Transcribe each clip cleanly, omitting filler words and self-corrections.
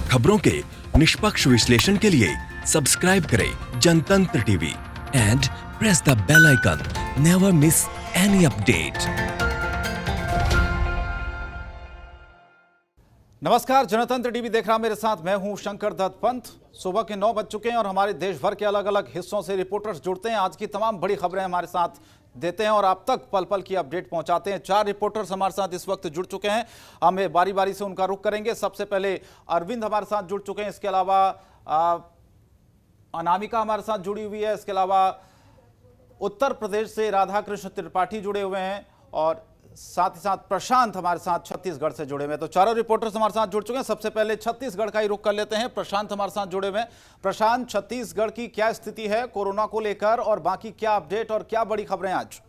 खबरों के निष्पक्ष विश्लेषण के लिए सब्सक्राइब करें Janatantra TV and press the bell icon. Never miss any update. नमस्कार, जनतंत्र टीवी देख रहा मेरे साथ मैं हूं शंकर दत्त पंत। सुबह के 9 बज चुके हैं और हमारे देश भर के अलग अलग हिस्सों से रिपोर्टर्स जुड़ते हैं। आज की तमाम बड़ी खबरें हमारे साथ देते हैं और आप तक पल पल की अपडेट पहुंचाते हैं। 4 रिपोर्टर्स हमारे साथ इस वक्त जुड़ चुके हैं। हमें बारी बारी से उनका रुख करेंगे। सबसे पहले अरविंद हमारे साथ जुड़ चुके हैं। इसके अलावा अनामिका हमारे साथ जुड़ी हुई है। इसके अलावा उत्तर प्रदेश से राधाकृष्ण त्रिपाठी जुड़े हुए हैं और साथ ही साथ प्रशांत हमारे साथ छत्तीसगढ़ से जुड़े हुए हैं। तो चारों रिपोर्टर्स हमारे साथ जुड़ चुके हैं। सबसे पहले छत्तीसगढ़ का ही रुख कर लेते हैं। प्रशांत हमारे साथ जुड़े हुए हैं। प्रशांत, छत्तीसगढ़ की क्या स्थिति है कोरोना को लेकर और बाकी क्या अपडेट और क्या बड़ी खबरें आज?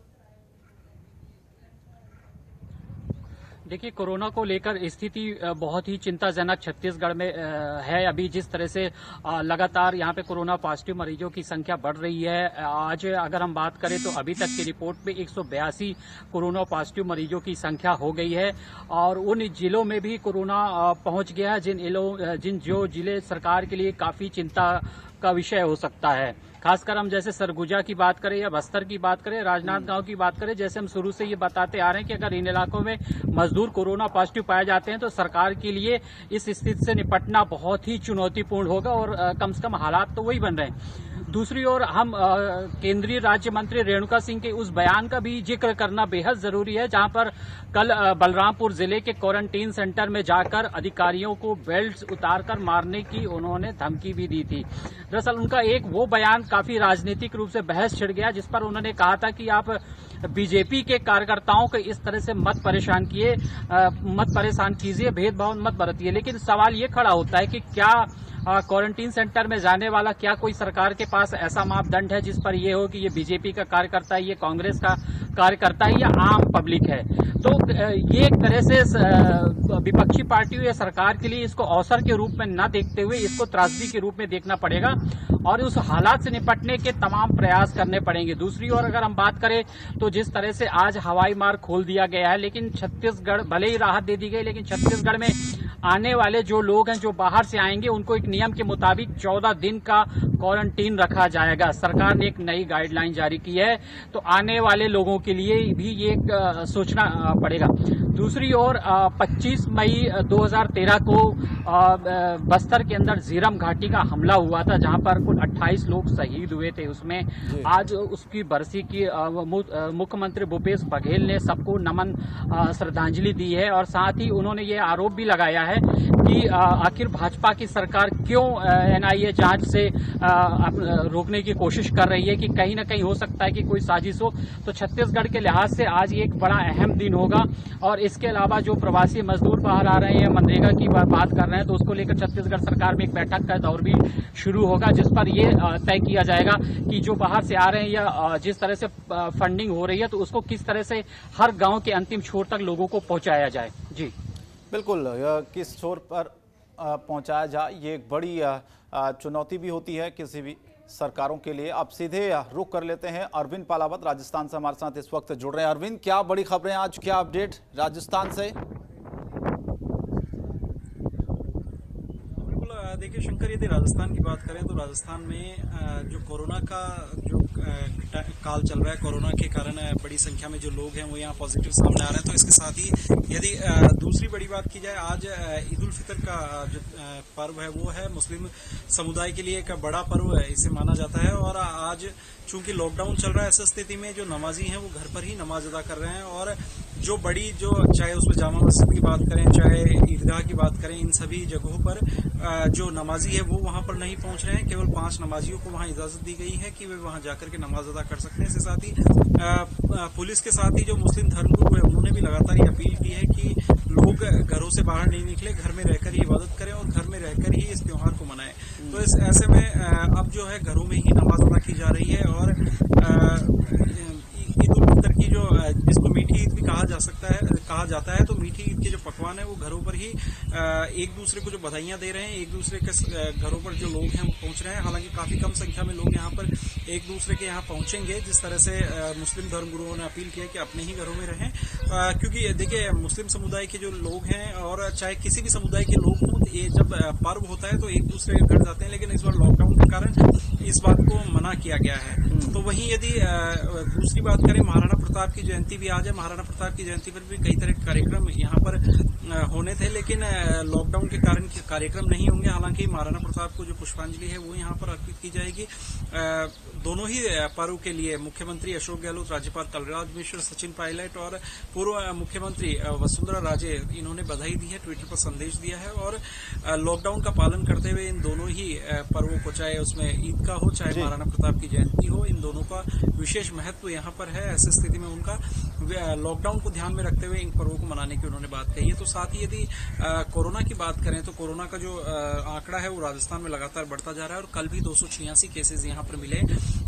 देखिए, कोरोना को लेकर स्थिति बहुत ही चिंताजनक छत्तीसगढ़ में है। अभी जिस तरह से लगातार यहाँ पे कोरोना पॉजिटिव मरीजों की संख्या बढ़ रही है। आज अगर हम बात करें तो अभी तक की रिपोर्ट में 182 कोरोना पॉजिटिव मरीजों की संख्या हो गई है और उन जिलों में भी कोरोना पहुंच गया है जो जिले सरकार के लिए काफी चिंता का विषय हो सकता है। खासकर हम जैसे सरगुजा की बात करें या बस्तर की बात करें, राजनांदगांव की बात करें, जैसे हम शुरू से ये बताते आ रहे हैं कि अगर इन इलाकों में मजदूर कोरोना पॉजिटिव पाए जाते हैं तो सरकार के लिए इस स्थिति से निपटना बहुत ही चुनौतीपूर्ण होगा और कम से कम हालात तो वही बन रहे हैं। दूसरी ओर हम केंद्रीय राज्य मंत्री रेणुका सिंह के उस बयान का भी जिक्र करना बेहद जरूरी है, जहां पर कल बलरामपुर जिले के क्वारंटीन सेंटर में जाकर अधिकारियों को बेल्ट उतारकर मारने की उन्होंने धमकी भी दी थी। दरअसल उनका एक वो बयान काफी राजनीतिक रूप से बहस छिड़ गया, जिस पर उन्होंने कहा था कि आप बीजेपी के कार्यकर्ताओं को इस तरह से मत परेशान कीजिए, भेदभाव मत बरतिए। लेकिन सवाल ये खड़ा होता है कि क्या क्वारंटीन सेंटर में जाने वाला क्या कोई सरकार के पास ऐसा मापदंड है जिस पर यह हो कि ये बीजेपी का कार्यकर्ता है, ये कांग्रेस का कार्यकर्ता है या आम पब्लिक है? तो ये एक तरह से विपक्षी पार्टियों या सरकार के लिए इसको अवसर के रूप में न देखते हुए इसको त्रासदी के रूप में देखना पड़ेगा और उस हालात से निपटने के तमाम प्रयास करने पड़ेंगे। दूसरी ओर अगर हम बात करें तो जिस तरह से आज हवाई मार्ग खोल दिया गया है, लेकिन छत्तीसगढ़ भले ही राहत दे दी गई, लेकिन छत्तीसगढ़ में आने वाले जो लोग हैं जो बाहर से आएंगे उनको एक नियम के मुताबिक 14 दिन का क्वारंटीन रखा जाएगा। सरकार ने एक नई गाइडलाइन जारी की है, तो आने वाले लोगों के लिए भी ये सोचना पड़ेगा। दूसरी ओर 25 मई 2013 को बस्तर के अंदर झीरम घाटी का हमला हुआ था, जहां पर कुल 28 लोग शहीद हुए थे। उसमें आज उसकी बरसी की मुख्यमंत्री भूपेश बघेल ने सबको नमन श्रद्धांजलि दी है और साथ ही उन्होंने ये आरोप भी लगाया है कि आखिर भाजपा की सरकार क्यों एनआईए जांच से रोकने की कोशिश कर रही है, कि कहीं ना कहीं हो सकता है कि कोई साजिश हो। तो छत्तीसगढ़ के लिहाज से आज ये एक बड़ा अहम दिन होगा और इसके अलावा जो प्रवासी मजदूर बाहर आ रहे हैं, मनरेगा की बात कर रहे हैं, तो उसको लेकर छत्तीसगढ़ सरकार में एक बैठक का दौर भी शुरू होगा, जिस पर ये तय किया जाएगा कि जो बाहर से आ रहे हैं या जिस तरह से फंडिंग हो रही है तो उसको किस तरह से हर गांव के अंतिम छोर तक लोगों को पहुंचाया जाए। जी बिल्कुल, किस छोर पर पहुंचाया जाए ये एक बड़ी चुनौती भी होती है किसी भी सरकारों के लिए। अब सीधे रुख कर लेते हैं अरविंद पालावत राजस्थान से हमारे साथ इस वक्त जुड़ रहे हैं। अरविंद, क्या बड़ी खबरें आज, क्या अपडेट राजस्थान से? देखिए शंकर, यदि राजस्थान की बात करें तो राजस्थान में जो कोरोना का जो काल चल रहा है, कोरोना के कारण बड़ी संख्या में जो लोग हैं वो यहाँ पॉजिटिव सामने आ रहे हैं। तो इसके साथ ही यदि दूसरी बड़ी बात की जाए, आज ईद उल फितर का जो पर्व है वो है मुस्लिम समुदाय के लिए एक बड़ा पर्व है, इसे माना जाता है। और आज चूंकि लॉकडाउन चल रहा है, ऐसी स्थिति में जो नमाजी हैं वो घर पर ही नमाज अदा कर रहे हैं और जो बड़ी जो चाहे उसमें जामा मस्जिद की बात करें, चाहे ईदगाह की बात करें, इन सभी जगहों पर जो नमाजी है वो वहां पर नहीं पहुंच रहे हैं। केवल 5 नमाजियों को वहां इजाजत दी गई है कि वे वहां जाकर के नमाज अदा कर सकते हैं। इसके साथ ही पुलिस के साथ ही जो मुस्लिम धर्मगुरु है उन्होंने भी लगातार ये अपील की है कि लोग घरों से बाहर नहीं निकले, घर में रहकर ही इबादत करें और घर में रहकर ही इस त्योहार को मनाएं। तो इस ऐसे में अब जो है घरों में ही नमाज अदा की जा रही है और ईद उल फितर की जो जिसको मीठी ईद भी कहा जाता है, तो मीठी ईद के जो पकवान है वो घरों पर ही एक दूसरे को जो बधाइयां दे रहे हैं, एक दूसरे के घरों पर जो लोग हैं वो पहुंच रहे हैं। हालांकि काफी कम संख्या में लोग यहाँ पर एक दूसरे के यहाँ पहुंचेंगे, जिस तरह से मुस्लिम धर्मगुरुओं ने अपील किया कि अपने ही घरों में रहें, क्योंकि देखिए मुस्लिम समुदाय के जो लोग हैं और चाहे किसी भी समुदाय के लोग हों, ये जब पर्व होता है तो एक दूसरे के घर जाते हैं, लेकिन इस बार लॉकडाउन के कारण इस बात को मना किया गया है। तो वहीं यदि दूसरी बात करें, महाराणा प्रताप की जयंती भी आज है। महाराणा प्रताप की जयंती पर भी कई तरह के कार्यक्रम यहाँ पर होने थे, लेकिन लॉकडाउन के कारण कार्यक्रम नहीं होंगे। हालांकि महाराणा प्रताप को जो पुष्पांजलि है वो यहाँ पर अर्पित की जाएगी। दोनों ही पर्व के लिए मुख्यमंत्री अशोक गहलोत, राज्यपाल कलराज मिश्र, सचिन पायलट और पूर्व मुख्यमंत्री वसुंधरा राजे, इन्होंने बधाई दी है, ट्विटर पर संदेश दिया है और लॉकडाउन का पालन करते हुए इन दोनों ही पर्वों को, चाहे उसमें ईद का हो चाहे महाराणा प्रताप की जयंती हो, इन दोनों का विशेष महत्व यहाँ पर है। ऐसी स्थिति में उनका लॉकडाउन को ध्यान में रखते हुए इन पर्वों को मनाने की उन्होंने बात कही है। तो साथ ही यदि कोरोना की बात करें तो कोरोना का जो आंकड़ा है वो राजस्थान में लगातार बढ़ता जा रहा है और कल भी 286 केसेस यहाँ पर मिले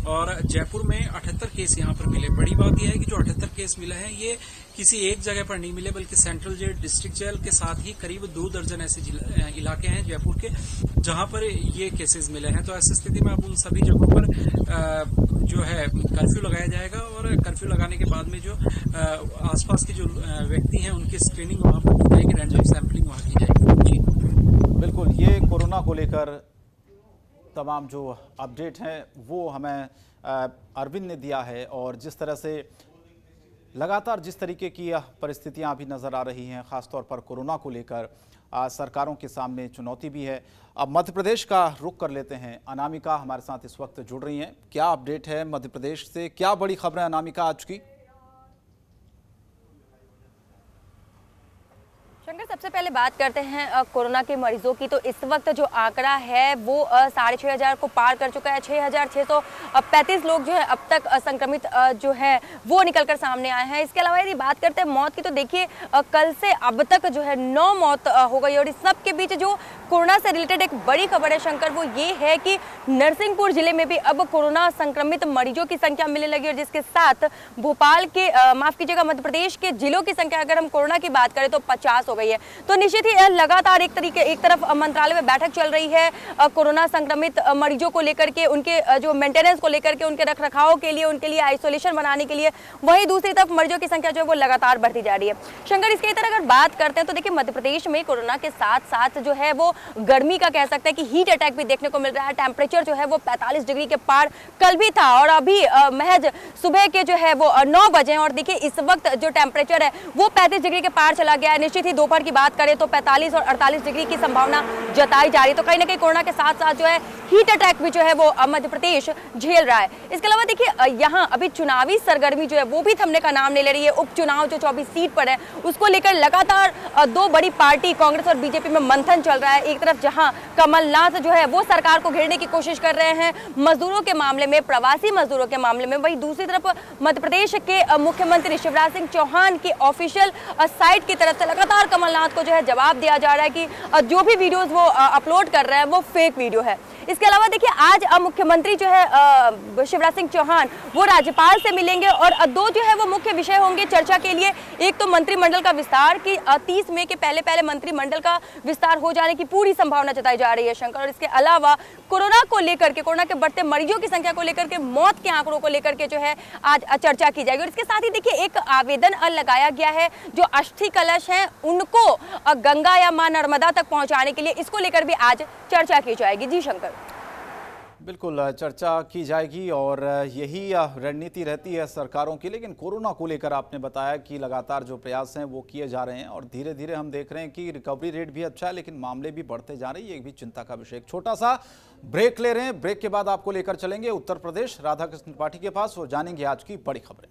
और जयपुर में 78 केस यहाँ पर मिले। बड़ी बात यह है कि जो 78 केस मिले हैं ये किसी एक जगह पर नहीं मिले, बल्कि सेंट्रल जेल, डिस्ट्रिक्ट जेल के साथ ही करीब 2 दर्जन ऐसे इलाके हैं जयपुर के जहां पर ये केसेस मिले हैं। तो ऐसी स्थिति में अब उन सभी जगहों पर जो है कर्फ्यू लगाया जाएगा और कर्फ्यू लगाने के बाद में जो आसपास के जो व्यक्ति हैं उनकी स्क्रीनिंग वहां पर की जाएगी, रैंडम सैंपलिंग वहां की जाएगी। जी बिल्कुल, ये कोरोना को लेकर तमाम जो अपडेट हैं वो हमें अरविंद ने दिया है और जिस तरह से लगातार जिस तरीके की परिस्थितियां अभी नज़र आ रही हैं, ख़ासतौर पर कोरोना को लेकर सरकारों के सामने चुनौती भी है। अब मध्य प्रदेश का रुख कर लेते हैं। अनामिका हमारे साथ इस वक्त जुड़ रही हैं। क्या अपडेट है मध्य प्रदेश से, क्या बड़ी खबरें अनामिका आज की? शंकर, सबसे पहले बात करते हैं कोरोना के मरीजों की। तो इस वक्त जो आंकड़ा है वो 6,500 को पार कर चुका है। 6,635 लोग जो है अब तक संक्रमित जो है वो निकलकर सामने आए हैं। इसके अलावा यदि बात करते हैं मौत की तो देखिए कल से अब तक जो है 9 मौत हो गई और इस सब के बीच जो कोरोना से रिलेटेड एक बड़ी खबर है शंकर, वो ये है कि नरसिंहपुर जिले में भी अब कोरोना संक्रमित मरीजों की संख्या मिलने लगी और जिसके साथ भोपाल के माफ कीजिएगा मध्य प्रदेश के जिलों की संख्या अगर हम कोरोना की बात करें तो 50 हो गई है। तो निश्चित ही लगातार एक तरफ मंत्रालय में बैठक चल रही है कोरोना संक्रमित मरीजों को लेकर के, उनके जो मेंटेनेंस को लेकर के, उनके रखरखाव के लिए, उनके लिए आइसोलेशन बनाने के लिए। वहीं दूसरी तरफ मरीजों की संख्या जो है वो लगातार बढ़ती जा रही है। शंकर, इसके तरह अगर बात करते हैं तो देखिए मध्य प्रदेश में कोरोना के साथ साथ जो है वो गर्मी का कह सकते हैं कि हीट अटैक भी देखने को मिल रहा है। टेम्परेचर जो है वो 45 डिग्री के पार कल भी था और अभी महज सुबह के जो है वो 9 बजे और देखिए इस वक्त जो टेम्परेचर है वो 35 डिग्री के पार चला गया है। निश्चित ही दोपहर की बात करें तो 45 और 48 डिग्री की संभावना जताई जा रही है। तो कहीं ना कहीं कोरोना के साथ साथ जो है हीट अटैक भी जो है वो मध्य प्रदेश झेल रहा है। इसके अलावा देखिए यहाँ अभी चुनावी सरगर्मी जो है वो भी थमने का नाम नहीं ले रही है। उपचुनाव जो 24 सीट पर है उसको लेकर लगातार 2 बड़ी पार्टी कांग्रेस और बीजेपी में मंथन चल रहा है। एक तरफ जहां कमलनाथ जो है वो सरकार को घेरने की कोशिश कर रहे हैं मजदूरों के मामले में, प्रवासी मजदूरों के मामले में, वहीं दूसरी तरफ मध्य प्रदेश के मुख्यमंत्री शिवराज सिंह चौहान की ऑफिशियल साइट की तरफ से लगातार कमलनाथ को जो है जवाब दिया जा रहा है कि जो भी वीडियोस वो अपलोड कर रहे हैं वो फेक वीडियो है। इसके अलावा देखिए आज मुख्यमंत्री जो है शिवराज सिंह चौहान वो राज्यपाल से मिलेंगे और 2 जो है वो मुख्य विषय होंगे चर्चा के लिए। एक तो मंत्रिमंडल का विस्तार की 30 मई के पहले मंत्रिमंडल का विस्तार हो जाने की पूरी संभावना जताई जा रही है शंकर। और इसके अलावा कोरोना को लेकर के, कोरोना के बढ़ते मरीजों की संख्या को लेकर के, मौत के आंकड़ों को लेकर के जो है आज चर्चा की जाएगी। और इसके साथ ही देखिए एक आवेदन लगाया गया है जो अस्थि कलश हैं उनको गंगा या मां नर्मदा तक पहुंचाने के लिए, इसको लेकर भी आज चर्चा की जाएगी। जी शंकर, बिल्कुल चर्चा की जाएगी और यही रणनीति रहती है सरकारों की। लेकिन कोरोना को लेकर आपने बताया कि लगातार जो प्रयास हैं वो किए जा रहे हैं और धीरे धीरे हम देख रहे हैं कि रिकवरी रेट भी अच्छा है, लेकिन मामले भी बढ़ते जा रहे हैं। ये भी चिंता का विषय। एक छोटा सा ब्रेक ले रहे हैं, ब्रेक के बाद आपको लेकर चलेंगे उत्तर प्रदेश राधाकृष्ण त्रिपाठी के पास और जानेंगे आज की बड़ी खबरें।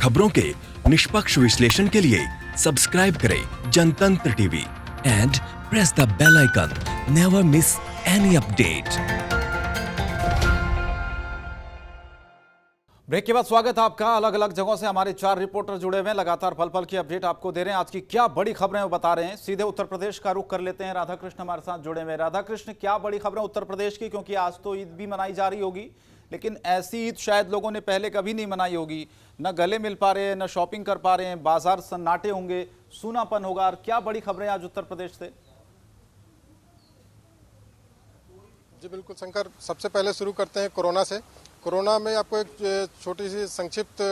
खबरों के निष्पक्ष विश्लेषण के लिए सब्सक्राइब करें Janatantra TV and press the bell icon. Never miss any update. Break के बाद स्वागत है आपका। अलग अलग जगहों से हमारे 4 रिपोर्टर जुड़े हुए हैं, लगातार पल पल की अपडेट आपको दे रहे हैं। आज की क्या बड़ी खबरें वो बता रहे हैं। सीधे उत्तर प्रदेश का रुख कर लेते हैं। राधाकृष्ण हमारे साथ जुड़े हुए हैं। राधाकृष्ण, क्या बड़ी खबरें उत्तर प्रदेश की? क्योंकि आज तो ईद भी मनाई जा रही होगी, लेकिन ऐसी ईद शायद लोगों ने पहले कभी नहीं मनाई होगी। न गले मिल पा रहे हैं, न शॉपिंग कर पा रहे हैं, बाजार सन्नाटे होंगे, सूनापन होगा। क्या बड़ी खबरें आज उत्तर प्रदेश से? जी बिल्कुल शंकर, सबसे पहले शुरू करते हैं कोरोना से। कोरोना में आपको एक छोटी सी संक्षिप्त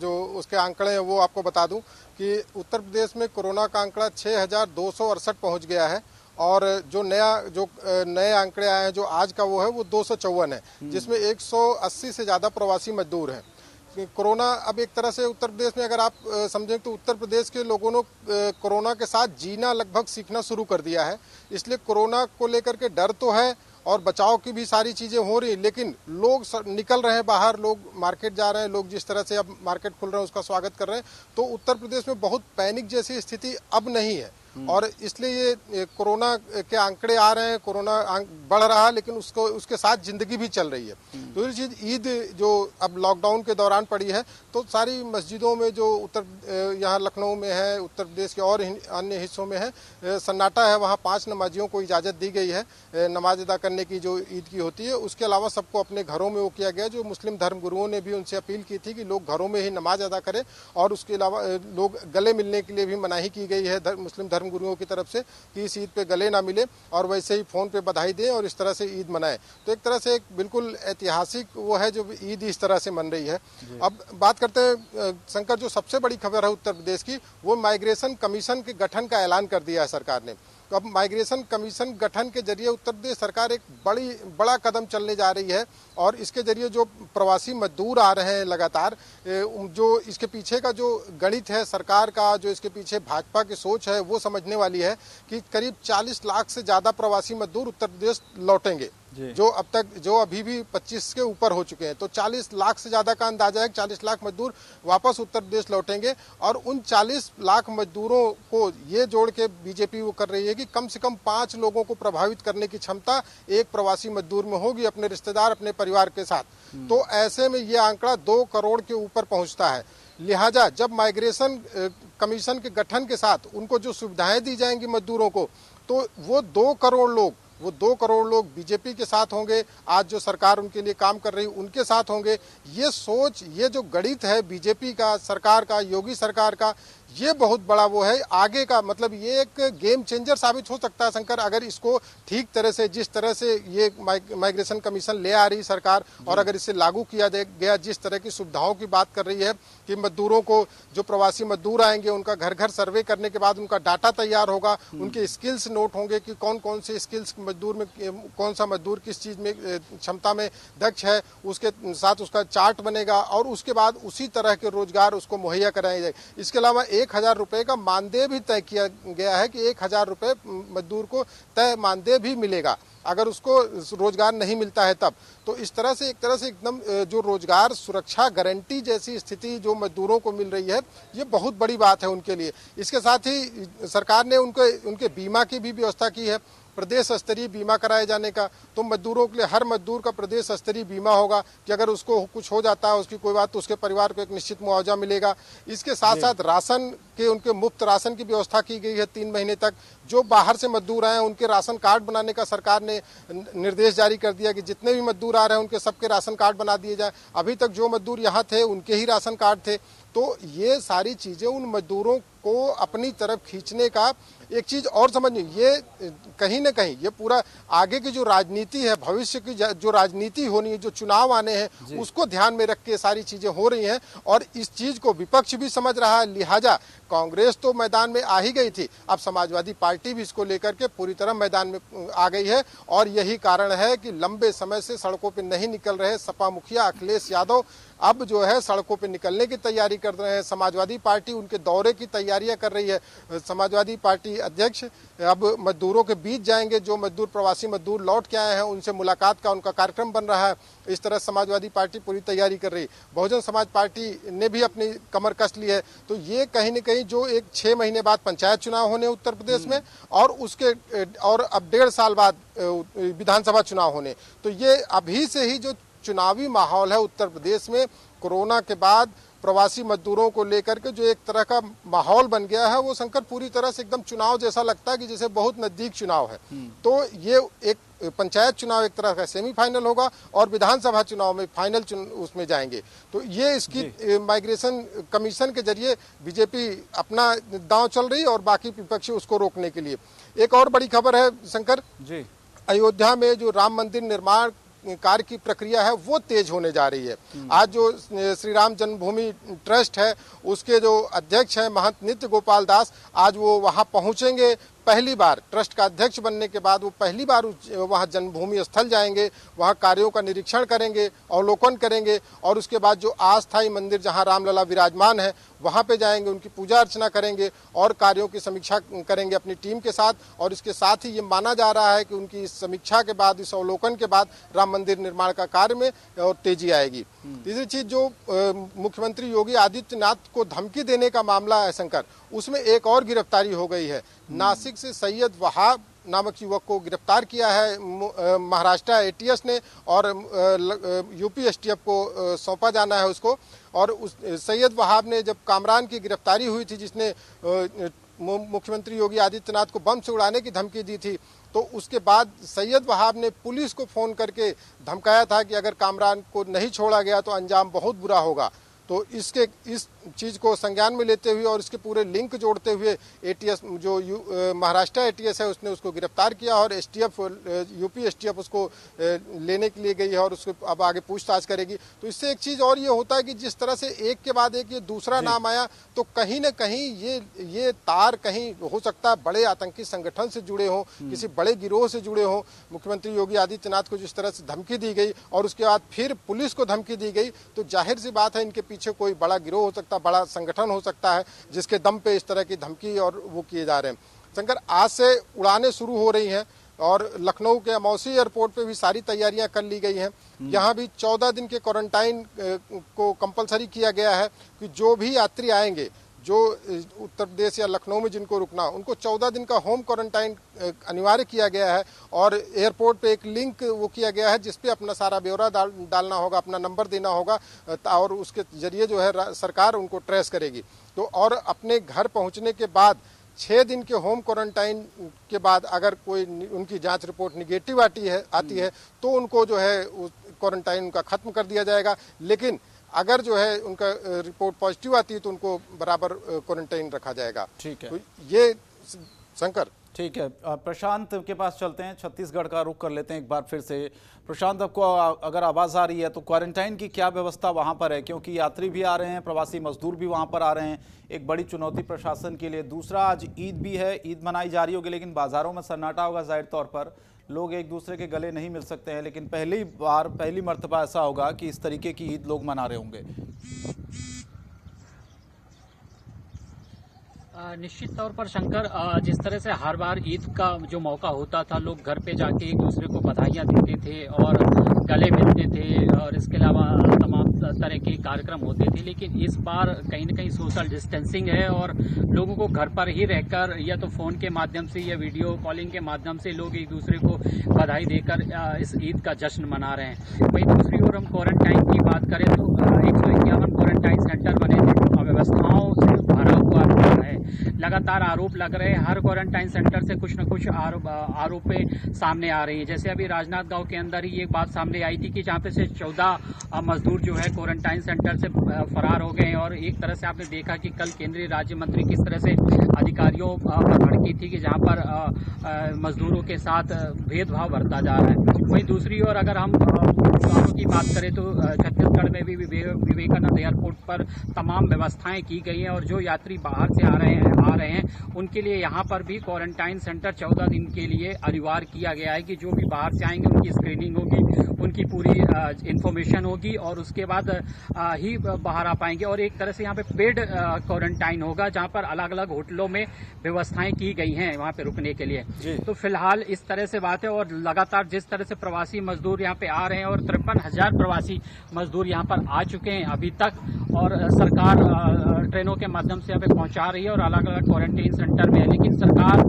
जो उसके आंकड़े हैं वो आपको बता दूं कि उत्तर प्रदेश में कोरोना का आंकड़ा 6,268 पहुंच गया है और जो नए आंकड़े आए हैं जो आज का वो है वो 254 है, जिसमें 180 से ज़्यादा प्रवासी मजदूर हैं। कोरोना अब एक तरह से उत्तर प्रदेश में अगर आप समझें तो उत्तर प्रदेश के लोगों ने कोरोना के साथ जीना लगभग सीखना शुरू कर दिया है। इसलिए कोरोना को लेकर के डर तो है और बचाव की भी सारी चीज़ें हो रही, लेकिन लोग निकल रहे हैं बाहर, लोग मार्केट जा रहे हैं, लोग जिस तरह से अब मार्केट खुल रहे हैं उसका स्वागत कर रहे हैं। तो उत्तर प्रदेश में बहुत पैनिक जैसी स्थिति अब नहीं है और इसलिए ये कोरोना के आंकड़े आ रहे हैं, कोरोना बढ़ रहा है, लेकिन उसके साथ जिंदगी भी चल रही है। दूसरी चीज़, ईद जो अब लॉकडाउन के दौरान पड़ी है तो सारी मस्जिदों में जो यहाँ लखनऊ में है, उत्तर प्रदेश के और अन्य हिस्सों में है, सन्नाटा है। वहाँ 5 नमाजियों को इजाज़त दी गई है नमाज अदा करने की जो ईद की होती है। उसके अलावा सबको अपने घरों में वो किया गया। जो मुस्लिम धर्म गुरुओं ने भी उनसे अपील की थी कि लोग घरों में ही नमाज अदा करें और उसके अलावा लोग गले मिलने के लिए भी मनाही की गई है मुस्लिम धर्म गुरुओं की तरफ से कि इस ईद पे गले ना मिले और वैसे ही फ़ोन पे बधाई दें और इस तरह से ईद मनाएं। तो एक तरह से एक बिल्कुल ऐतिहासिक वो है जो ईद इस तरह से मन रही है। अब बात करते हैं शंकर, जो सबसे बड़ी खबर है उत्तर प्रदेश की, वो माइग्रेशन कमीशन के गठन का ऐलान कर दिया है सरकार ने। तो अब माइग्रेशन कमीशन गठन के जरिए उत्तर प्रदेश सरकार एक बड़ा कदम चलने जा रही है और इसके जरिए जो प्रवासी मजदूर आ रहे हैं लगातार, जो इसके पीछे का जो गणित है सरकार का, जो इसके पीछे भाजपा की सोच है वो समझने वाली है कि करीब 40 लाख से ज़्यादा प्रवासी मजदूर उत्तर प्रदेश लौटेंगे, जो अभी भी 25 के ऊपर हो चुके हैं। तो 40 लाख से ज़्यादा का अंदाजा है कि 40 लाख मजदूर वापस उत्तर प्रदेश लौटेंगे और उन 40 लाख मजदूरों को ये जोड़ के बीजेपी वो कर रही है कि कम से कम 5 लोगों को प्रभावित करने की क्षमता एक प्रवासी मजदूर में होगी, अपने रिश्तेदार, अपने परिवार के साथ। तो ऐसे में ये आंकड़ा 2 करोड़ के ऊपर पहुँचता है। लिहाजा जब माइग्रेशन कमीशन के गठन के साथ उनको जो सुविधाएं दी जाएंगी मजदूरों को, तो वो 2 करोड़ लोग बीजेपी के साथ होंगे। आज जो सरकार उनके लिए काम कर रही है उनके साथ होंगे। ये सोच, ये जो गणित है बीजेपी का, सरकार का, योगी सरकार का, ये बहुत बड़ा वो है आगे का। मतलब ये एक गेम चेंजर साबित हो सकता है शंकर, अगर इसको ठीक तरह से, जिस तरह से ये माइग्रेशन कमीशन ले आ रही सरकार और अगर इसे लागू किया गया, जिस तरह की सुविधाओं की बात कर रही है कि मजदूरों को, जो प्रवासी मजदूर आएंगे उनका घर घर सर्वे करने के बाद उनका डाटा तैयार होगा, उनके स्किल्स नोट होंगे कि कौन कौन से स्किल्स मजदूर में, कौन सा मजदूर किस चीज़ में क्षमता में दक्ष है, उसके साथ उसका चार्ट बनेगा और उसके बाद उसी तरह के रोजगार उसको मुहैया कराए जाए। इसके अलावा 1000 रुपये का मानदेय भी तय किया गया है कि 1000 रुपये मजदूर को तय मानदेय भी मिलेगा अगर उसको रोजगार नहीं मिलता है तब। तो इस तरह से एकदम जो रोजगार सुरक्षा गारंटी जैसी स्थिति जो मजदूरों को मिल रही है, ये बहुत बड़ी बात है उनके लिए। इसके साथ ही सरकार ने उनके बीमा की भी व्यवस्था की है, प्रदेश स्तरीय बीमा कराए जाने का। तो मजदूरों के लिए हर मजदूर का प्रदेश स्तरीय बीमा होगा कि अगर उसको कुछ हो जाता है, उसकी कोई बात, तो उसके परिवार को एक निश्चित मुआवजा मिलेगा। इसके साथ साथ राशन के, उनके मुफ्त राशन की व्यवस्था की गई है 3 महीने तक। जो बाहर से मजदूर आए हैं उनके राशन कार्ड बनाने का सरकार ने निर्देश जारी कर दिया कि जितने भी मजदूर आ रहे हैं उनके सबके राशन कार्ड बना दिए जाए। अभी तक जो मजदूर यहाँ थे उनके ही राशन कार्ड थे। तो ये सारी चीज़ें उन मजदूरों को अपनी तरफ खींचने का एक चीज़ और समझिए, ये कहीं ना कहीं ये पूरा आगे की जो राजनीति है, भविष्य की जो राजनीति होनी है, जो चुनाव आने हैं, उसको ध्यान में रख के सारी चीज़ें हो रही हैं और इस चीज़ को विपक्ष भी समझ रहा है। लिहाजा कांग्रेस तो मैदान में आ ही गई थी, अब समाजवादी पार्टी भी इसको लेकर के पूरी तरह मैदान में आ गई है और यही कारण है कि लंबे समय से सड़कों पर नहीं निकल रहे सपा मुखिया अखिलेश यादव अब जो है सड़कों पे निकलने की तैयारी कर रहे हैं। समाजवादी पार्टी उनके दौरे की तैयारियां कर रही है। समाजवादी पार्टी अध्यक्ष अब मजदूरों के बीच जाएंगे, जो मजदूर, प्रवासी मजदूर लौट के आए हैं उनसे मुलाकात का उनका कार्यक्रम बन रहा है। इस तरह समाजवादी पार्टी पूरी तैयारी कर रही है। बहुजन समाज पार्टी ने भी अपनी कमर कस ली है। तो ये कहीं न कहीं जो एक 6 महीने बाद पंचायत चुनाव होने उत्तर प्रदेश में और अब 1.5 साल बाद विधानसभा चुनाव होने, तो ये अभी से ही जो चुनावी माहौल है उत्तर प्रदेश में कोरोना के बाद प्रवासी मजदूरों को लेकर के जो एक तरह का माहौल बन गया है, वो शंकर पूरी तरह से एकदम चुनाव जैसा लगता है कि जैसे बहुत नजदीक चुनाव है। तो ये एक पंचायत चुनाव एक तरह का सेमीफाइनल होगा और विधानसभा चुनाव में फाइनल उसमें जाएंगे। तो ये इसकी माइग्रेशन कमीशन के जरिए बीजेपी अपना दांव चल रही और बाकी विपक्षी उसको रोकने के लिए। एक और बड़ी खबर है शंकर जी, अयोध्या में जो राम मंदिर निर्माण कार्य की प्रक्रिया है वो तेज होने जा रही है। आज जो श्री राम जन्मभूमि ट्रस्ट है उसके जो अध्यक्ष हैं महंत नित्य गोपाल दास, आज वो वहां पहुंचेंगे, पहली बार ट्रस्ट का अध्यक्ष बनने के बाद वो पहली बार वहाँ जन्मभूमि स्थल जाएंगे, वहाँ कार्यों का निरीक्षण करेंगे, अवलोकन करेंगे और उसके बाद जो अस्थायी मंदिर जहाँ रामलला विराजमान है वहाँ पे जाएंगे, उनकी पूजा अर्चना करेंगे और कार्यों की समीक्षा करेंगे अपनी टीम के साथ। और इसके साथ ही ये माना जा रहा है कि उनकी इस समीक्षा के बाद, इस अवलोकन के बाद राम मंदिर निर्माण का कार्य में और तेजी आएगी। तीसरी चीज, जो मुख्यमंत्री योगी आदित्यनाथ को धमकी देने का मामला है शंकर, उसमें एक और गिरफ्तारी हो गई है। नासिक से सैयद वहाब नामक युवक को गिरफ्तार किया है महाराष्ट्र एटीएस ने और यूपी एसटीएफ को सौंपा जाना है उसको। और उस सैयद वहाब ने, जब कामरान की गिरफ्तारी हुई थी जिसने मुख्यमंत्री योगी आदित्यनाथ को बम से उड़ाने की धमकी दी थी, तो उसके बाद सैयद वहाब ने पुलिस को फोन करके धमकाया था कि अगर कामरान को नहीं छोड़ा गया तो अंजाम बहुत बुरा होगा। तो इस चीज़ को संज्ञान में लेते हुए और इसके पूरे लिंक जोड़ते हुए एटीएस जो महाराष्ट्र एटीएस है उसने उसको गिरफ्तार किया और एसटीएफ यूपी एसटीएफ उसको लेने के लिए गई है और उसको अब आगे पूछताछ करेगी। तो इससे एक चीज़ और ये होता है कि जिस तरह से एक के बाद एक ये दूसरा नाम आया, तो कहीं ना कहीं ये तार कहीं हो सकता है बड़े आतंकी संगठन से जुड़े हों, किसी बड़े गिरोह से जुड़े हों। मुख्यमंत्री योगी आदित्यनाथ को जिस तरह से धमकी दी गई और उसके बाद फिर पुलिस को धमकी दी गई, तो जाहिर सी बात है इनके पीछे कोई बड़ा गिरोह हो सकता है, बड़ा संगठन हो सकता है जिसके दम पे इस तरह की धमकी और वो किए जा रहे हैं। शंकर, आज से उड़ानें शुरू हो रही हैं और लखनऊ के अमौसी एयरपोर्ट पे भी सारी तैयारियां कर ली गई हैं। यहाँ भी 14 दिन के क्वारंटाइन को कंपलसरी किया गया है कि जो भी यात्री आएंगे, जो उत्तर प्रदेश या लखनऊ में जिनको रुकना, उनको 14 दिन का होम क्वारंटाइन अनिवार्य किया गया है। और एयरपोर्ट पे एक लिंक वो किया गया है जिसपे अपना सारा ब्यौरा डालना होगा, अपना नंबर देना होगा और उसके जरिए जो है सरकार उनको ट्रेस करेगी। तो और अपने घर पहुंचने के बाद 6 दिन के होम क्वारंटाइन के बाद अगर कोई उनकी जांच रिपोर्ट निगेटिव आती है तो उनको जो है क्वारंटाइन उनका खत्म कर दिया जाएगा। लेकिन अगर जो है उनका रिपोर्ट पॉजिटिव आती है तो उनको बराबर क्वारंटाइन रखा जाएगा। ठीक है, तो ये शंकर। ठीक है, प्रशांत के पास चलते हैं, छत्तीसगढ़ का रुख कर लेते हैं एक बार फिर से। प्रशांत, आपको अगर आवाज़ आ रही है तो क्वारंटाइन की क्या व्यवस्था वहां पर है, क्योंकि यात्री भी आ रहे हैं, प्रवासी मजदूर भी वहां पर आ रहे हैं, एक बड़ी चुनौती प्रशासन के लिए। दूसरा, आज ईद भी है, ईद मनाई जा रही होगी लेकिन बाजारों में सन्नाटा होगा, जाहिर तौर पर लोग एक दूसरे के गले नहीं मिल सकते हैं, लेकिन पहली मर्तबा ऐसा होगा कि इस तरीके की ईद लोग मना रहे होंगे। निश्चित तौर पर शंकर, जिस तरह से हर बार ईद का जो मौका होता था, लोग घर पे जाके एक दूसरे को बधाइयाँ देते थे और गले मिलते थे और इसके अलावा तमाम तरह के कार्यक्रम होते थे, लेकिन इस बार कहीं न कहीं सोशल डिस्टेंसिंग है और लोगों को घर पर ही रहकर या तो फ़ोन के माध्यम से या वीडियो कॉलिंग के माध्यम से लोग एक दूसरे को बधाई देकर इस ईद का जश्न मना रहे हैं। वहीं दूसरी ओर हम क्वारंटाइन की बात करें तो 151 क्वारंटाइन सेंटर बने थे जो अव्यवस्थाओं से भरा हुआ है। लगातार आरोप लग रहे हैं, हर क्वारंटाइन सेंटर से कुछ न कुछ आरोपें सामने आ रही हैं। जैसे अभी राजनांदगांव के अंदर ही एक बात सामने आई थी कि जहाँ पे से 14 मजदूर जो है क्वारंटाइन सेंटर से फरार हो गए। और एक तरह से आपने देखा कि कल केंद्रीय राज्य मंत्री किस तरह से अधिकारियों पर भड़की थी कि जहाँ पर मजदूरों के साथ भेदभाव बरता जा रहा है। वहीं दूसरी ओर अगर हम उड़ानों की बात करें तो छत्तीसगढ़ में भी विवेकानंद एयरपोर्ट पर तमाम व्यवस्थाएं की गई हैं और जो यात्री बाहर से आ रहे हैं उनके लिए यहाँ पर भी क्वारंटाइन सेंटर 14 दिन के लिए अनिवार्य किया गया है कि जो भी बाहर से आएंगे उनकी स्क्रीनिंग होगी, उनकी पूरी इंफॉर्मेशन होगी और उसके बाद ही बाहर आ पाएंगे। और एक तरह से यहाँ पे पेड क्वारंटाइन होगा जहाँ पर अलग अलग होटलों में व्यवस्थाएं की गई हैं वहाँ पे रुकने के लिए। तो फिलहाल इस तरह से बात है और लगातार जिस तरह से प्रवासी मजदूर यहाँ पे आ रहे हैं और 53,000 प्रवासी मजदूर यहाँ पर आ चुके हैं अभी तक और सरकार ट्रेनों के माध्यम से यहाँ पे पहुँचा रही है और अलग अलग क्वारंटाइन सेंटर में है। लेकिन सरकार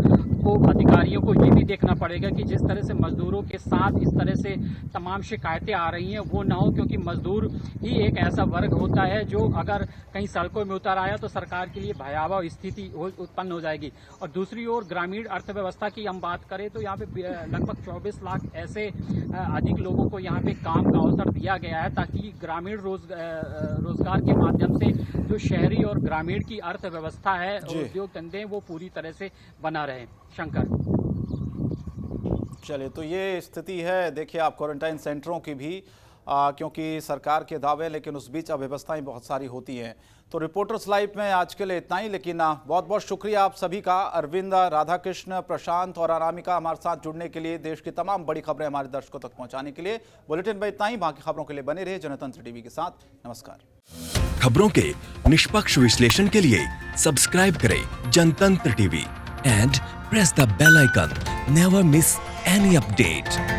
को, अधिकारियों को ये भी देखना पड़ेगा कि जिस तरह से मजदूरों के साथ इस तरह से तमाम शिकायतें आ रही हैं वो ना हो, क्योंकि मजदूर ही एक ऐसा वर्ग होता है जो अगर कहीं सड़कों में उतर आया तो सरकार के लिए भयावह स्थिति उत्पन्न हो जाएगी। और दूसरी ओर ग्रामीण अर्थव्यवस्था की हम बात करें तो यहाँ पे लगभग 24 लाख ऐसे अधिक लोगों को यहाँ पे काम का अवसर दिया गया है ताकि ग्रामीण रोजगार के माध्यम से जो शहरी और ग्रामीण की अर्थव्यवस्था है, उद्योग धंधे, वो पूरी तरह से बना रहे। शंकर, चलिए, तो ये स्थिति है। देखिए आप क्वारंटाइन सेंटरों की भी, क्योंकि सरकार के दावे, लेकिन उस बीच अव्यवस्थाएं बहुत सारी होती हैं। तो रिपोर्टर्स लाइव में आज के लिए इतना ही, लेकिन बहुत बहुत शुक्रिया आप सभी का, अरविंद, राधाकृष्ण, प्रशांत और अनामिका, हमारे साथ जुड़ने के लिए, देश की तमाम बड़ी खबरें हमारे दर्शकों तक पहुंचाने के लिए। बुलेटिन में इतना ही, बाकी खबरों के लिए बने रहिए जनतंत्र टीवी के साथ। नमस्कार। खबरों के निष्पक्ष विश्लेषण के लिए सब्सक्राइब करें Janatantra TV and press the bell icon. Never miss any update.